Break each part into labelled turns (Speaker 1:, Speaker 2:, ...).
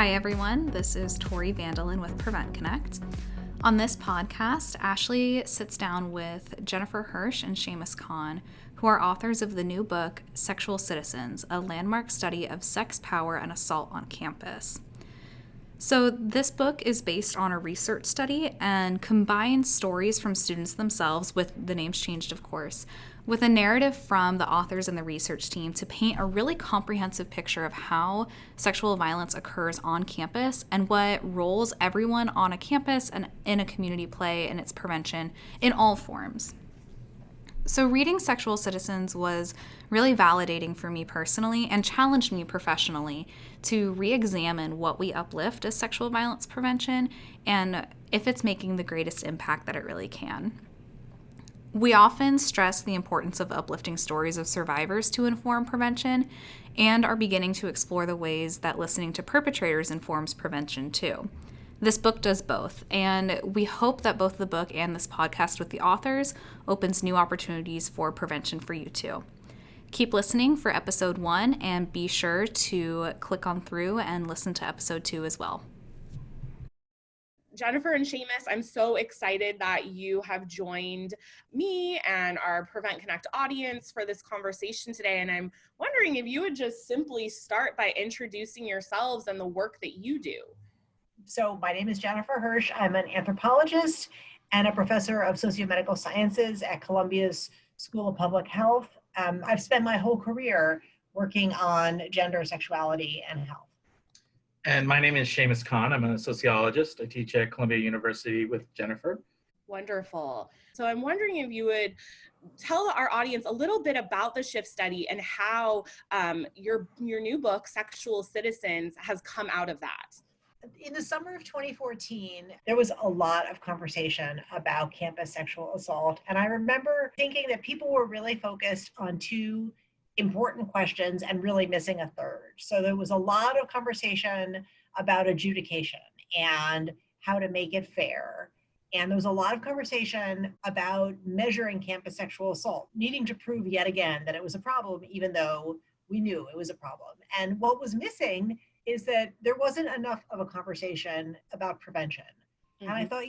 Speaker 1: Hi everyone, this is Tori Vandelin with Prevent Connect. On this podcast, Ashley sits down with Jennifer Hirsch and Seamus Khan, who are authors of the new book, Sexual Citizens, a landmark study of sex, power, and assault on campus. So this book is based on a research study and combines stories from students themselves, with the names changed of course, with a narrative from the authors and the research team to paint a really comprehensive picture of how sexual violence occurs on campus and what roles everyone on a campus and in a community play in its prevention in all forms. So reading Sexual Citizens was really validating for me personally and challenged me professionally to re-examine what we uplift as sexual violence prevention and if it's making the greatest impact that it really can. We often stress the importance of uplifting stories of survivors to inform prevention and are beginning to explore the ways that listening to perpetrators informs prevention too. This book does both, and we hope that both the book and this podcast with the authors opens new opportunities for prevention for you too. Keep listening for episode 1 and be sure to click on through and listen to episode 2 as well.
Speaker 2: Jennifer and Seamus, I'm so excited that you have joined me and our Prevent Connect audience for this conversation today. And I'm wondering if you would just simply start by introducing yourselves and the work that you do.
Speaker 3: So my name is Jennifer Hirsch. I'm an anthropologist and a professor of sociomedical sciences at Columbia's School of Public Health. I've spent my whole career working on gender, sexuality, and health.
Speaker 4: And my name is Seamus Khan. I'm a sociologist. I teach at Columbia University with Jennifer.
Speaker 2: Wonderful. So I'm wondering if you would tell our audience a little bit about the SHIFT study and how your new book, Sexual Citizens, has come out of that.
Speaker 3: In the summer of 2014, there was a lot of conversation about campus sexual assault. And I remember thinking that people were really focused on two important questions and really missing a third. So there was a lot of conversation about adjudication and how to make it fair. And there was a lot of conversation about measuring campus sexual assault, needing to prove yet again that it was a problem, even though we knew it was a problem. And what was missing is that there wasn't enough of a conversation about prevention. Mm-hmm. And I thought,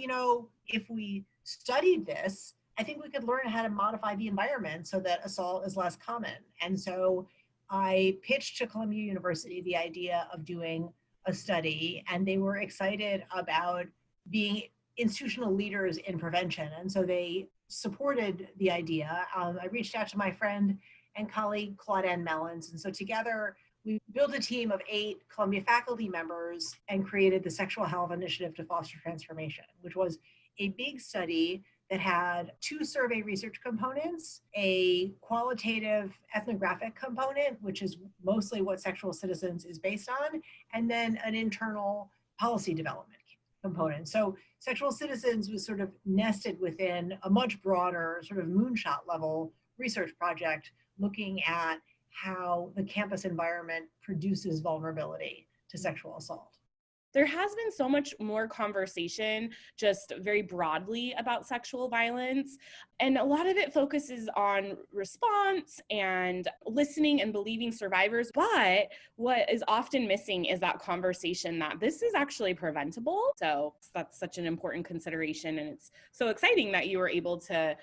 Speaker 3: if we studied this, I think we could learn how to modify the environment so that assault is less common. And so I pitched to Columbia University the idea of doing a study, and they were excited about being institutional leaders in prevention. And so they supported the idea. I reached out to my friend and colleague, Claudine Mellons. And so together, we built a team of 8 Columbia faculty members and created the Sexual Health Initiative to Foster Transformation, which was a big study that had 2 survey research components, a qualitative ethnographic component, which is mostly what Sexual Citizens is based on, and then an internal policy development component. So Sexual Citizens was sort of nested within a much broader sort of moonshot level research project looking at how the campus environment produces vulnerability to sexual assault.
Speaker 2: There has been so much more conversation just very broadly about sexual violence, and a lot of it focuses on response and listening and believing survivors. But what is often missing is that conversation that this is actually preventable. So that's such an important consideration, and it's so exciting that you were able to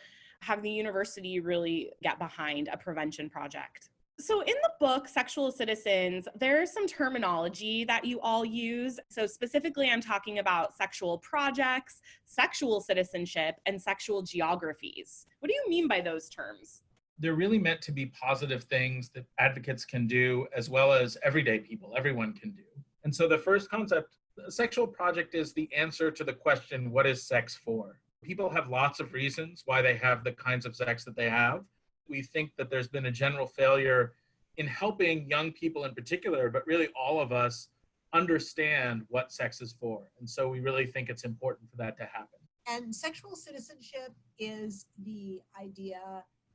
Speaker 2: have the university really get behind a prevention project. So in the book, Sexual Citizens, there's some terminology that you all use. So specifically, I'm talking about sexual projects, sexual citizenship, and sexual geographies. What do you mean by those terms?
Speaker 4: They're really meant to be positive things that advocates can do, as well as everyday people, everyone can do. And so the first concept, a sexual project, is the answer to the question, what is sex for? People have lots of reasons why they have the kinds of sex that they have. We think that there's been a general failure in helping young people in particular, but really all of us, understand what sex is for. And so we really think it's important for that to happen.
Speaker 3: And sexual citizenship is the idea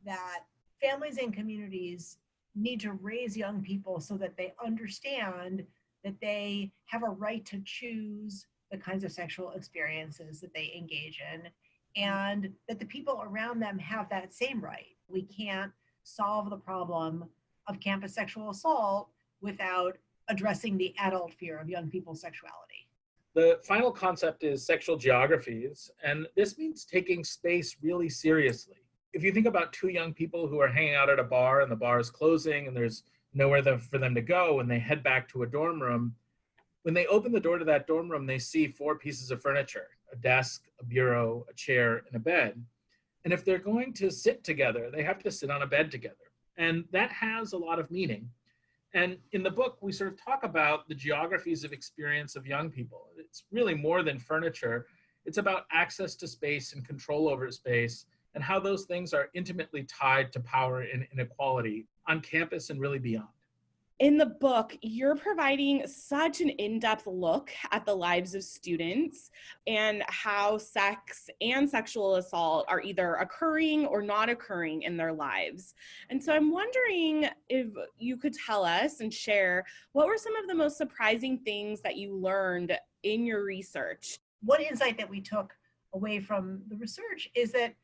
Speaker 3: that families and communities need to raise young people so that they understand that they have a right to choose the kinds of sexual experiences that they engage in, and that the people around them have that same right. We can't solve the problem of campus sexual assault without addressing the adult fear of young people's sexuality.
Speaker 4: The final concept is sexual geographies, and this means taking space really seriously. If you think about two young people who are hanging out at a bar and the bar is closing and there's nowhere for them to go and they head back to a dorm room, when they open the door to that dorm room, they see four pieces of furniture: a desk, a bureau, a chair, and a bed. And if they're going to sit together, they have to sit on a bed together. And that has a lot of meaning. And in the book, we sort of talk about the geographies of experience of young people. It's really more than furniture. It's about access to space and control over space, and how those things are intimately tied to power and inequality on campus and really beyond.
Speaker 2: In the book, you're providing such an in-depth look at the lives of students and how sex and sexual assault are either occurring or not occurring in their lives. And so I'm wondering if you could tell us and share what were some of the most surprising things that you learned in your research?
Speaker 3: One insight that we took away from the research is that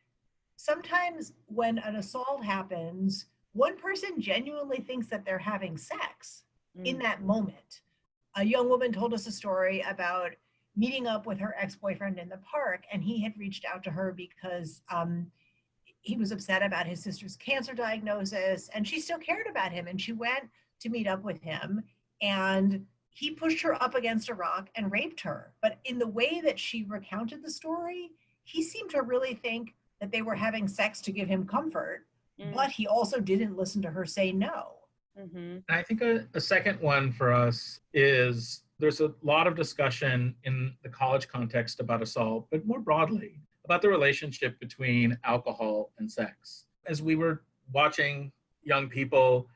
Speaker 3: sometimes when an assault happens, one person genuinely thinks that they're having sex in that moment. A young woman told us a story about meeting up with her ex-boyfriend in the park, and he had reached out to her because he was upset about his sister's cancer diagnosis, and she still cared about him, and she went to meet up with him, and he pushed her up against a rock and raped her. But in the way that she recounted the story, he seemed to really think that they were having sex to give him comfort. But he also didn't listen to her say no.
Speaker 4: And I think a second one for us is there's a lot of discussion in the college context about assault, but more broadly about the relationship between alcohol and sex. As we were watching young people,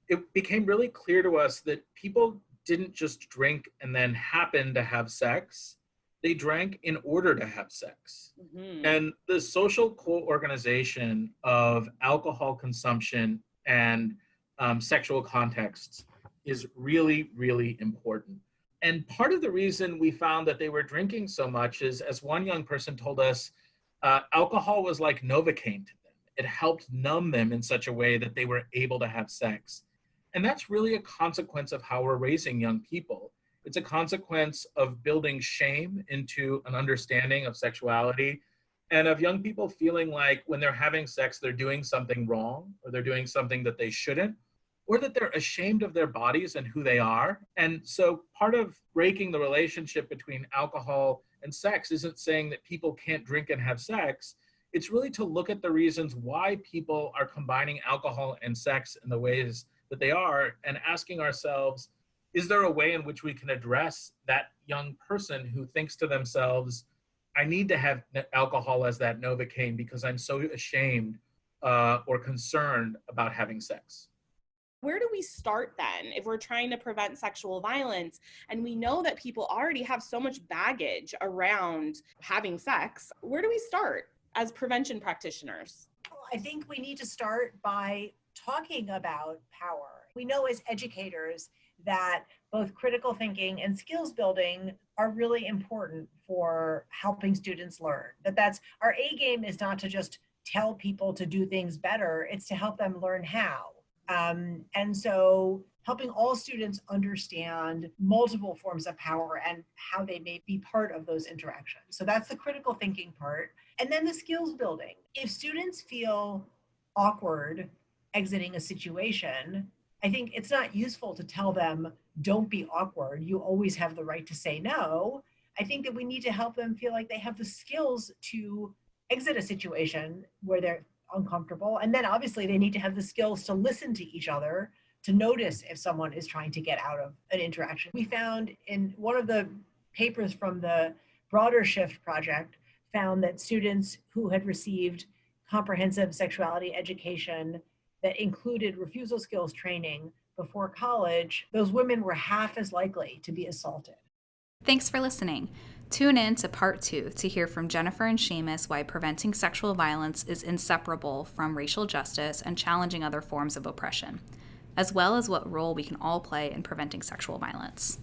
Speaker 4: it became really clear to us that people didn't just drink and then happen to have sex. They drank in order to have sex. And the social co-organization of alcohol consumption and sexual contexts is really, really important. And part of the reason we found that they were drinking so much is, as one young person told us, alcohol was like Novocaine to them. It helped numb them in such a way that they were able to have sex. And that's really a consequence of how we're raising young people. It's a consequence of building shame into an understanding of sexuality, and of young people feeling like when they're having sex, they're doing something wrong, or they're doing something that they shouldn't, or that they're ashamed of their bodies and who they are. And so part of breaking the relationship between alcohol and sex isn't saying that people can't drink and have sex. It's really to look at the reasons why people are combining alcohol and sex in the ways that they are, and asking ourselves, is there a way in which we can address that young person who thinks to themselves, I need to have alcohol as that Novocaine because I'm so ashamed or concerned about having sex?
Speaker 2: Where do we start then if we're trying to prevent sexual violence and we know that people already have so much baggage around having sex? Where do we start as prevention practitioners?
Speaker 3: I think we need to start by talking about power. We know as educators that both critical thinking and skills building are really important for helping students learn. That's our A game is not to just tell people to do things better, it's to help them learn how. And so helping all students understand multiple forms of power and how they may be part of those interactions. So that's the critical thinking part. And then the skills building. If students feel awkward exiting a situation, I think it's not useful to tell them, don't be awkward. You always have the right to say no. I think that we need to help them feel like they have the skills to exit a situation where they're uncomfortable. And then obviously they need to have the skills to listen to each other, to notice if someone is trying to get out of an interaction. We found in one of the papers from the Broader Shift project found that students who had received comprehensive sexuality education that included refusal skills training before college, those women were half as likely to be assaulted.
Speaker 1: Thanks for listening. Tune in to part 2 to hear from Jennifer and Seamus why preventing sexual violence is inseparable from racial justice and challenging other forms of oppression, as well as what role we can all play in preventing sexual violence.